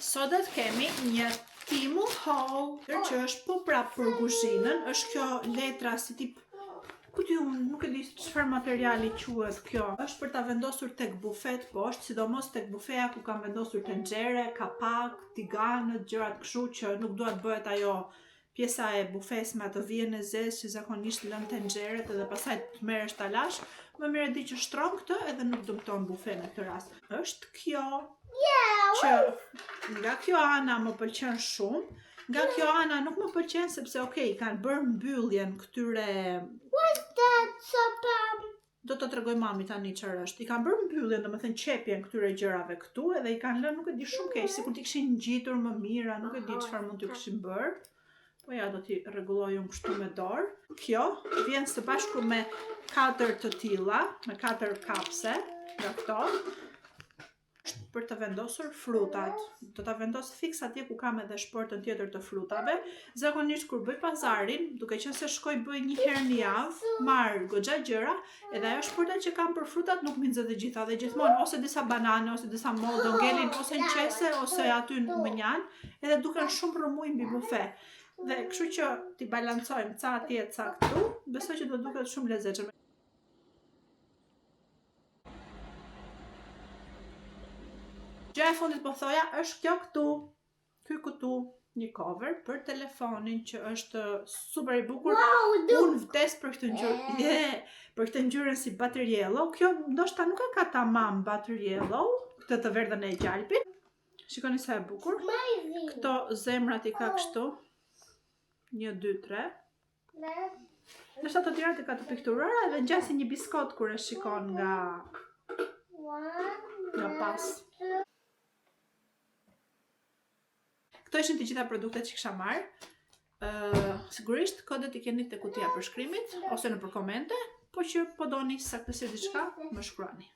Sot kemi një Timu Hall, që është po prap për kuzhinën, është kjo letra si tip, nuk e di çfarë materiali quhet kjo. Është për ta vendosur tek bufet poshtë, sidomos tek bufeja ku kam vendosur tenxhere, kapak, tiganët, gjërat kështu që nuk dua të bëhet ajo pjesa e bufes me atë vijën e zezë që zakonisht lën tenxheret edhe pastaj të merresh ta lash. Më mirë di që shtron këtë edhe nuk dëmton bufen në këtë rast. Është kjo që nga kjo ana më pëlqen shumë, nga kjo ana nuk më pëlqen sepse i kanë bërë mbylljen këtyre. Do të tregoj mami tani çfarë është. I kanë bërë mbylljen, domethënë qepjen këtyre gjërave këtu edhe i kanë lënë, nuk e di, shumë keq, sikur t'i kishin ngjitur më mira, nuk e di çfarë mund t'u kishin bërë. Po ja, do t'i rregulloj unë kështu me dorë. Kjo vjen së bashku me 4 të tilla, me 4 kapse nga këto. Për të vendosur frutat. Do ta vendos fiks atje ku kam edhe shportën tjetër të frutave. Zakonisht kur bëj pazarin, duke qenë se shkoj bëj një herë në javë, marr goxha gjëra, edhe ajo shporta që kam për frutat nuk mi nxë të gjitha, dhe gjithmonë ose disa banane, ose disa mollë do ngelin ose në qese, ose aty në mënjan, edhe duken shumë rrëmuj mbi bufe. Dhe kështu që t'i balancojmë ca atje, ca këtu, besoj që do duket shumë lezetshëm. Gjëja e fundit po thoja është kjo këtu. Ky këtu, një cover për telefonin që është super i bukur. Unë vdes për këtë ngjyrë. Për këtë ngjyrën si Butteriello. Kjo ndoshta nuk e ka tamam Butteriello, këtë të verdhën e gjalpit. Shikoni sa e bukur. Këto zemrat i ka kështu. 1, 2, 3. Ndoshta të tjerat i ka të pikturuara edhe ngjan si një biskot kur e shikon nga pas. Këto ishin të gjitha produktet që kisha marrë. Sigurisht kodet i keni te kutia përshkrimit ose nëpër komente, po që po doni saktësisht diçka, më shkruani.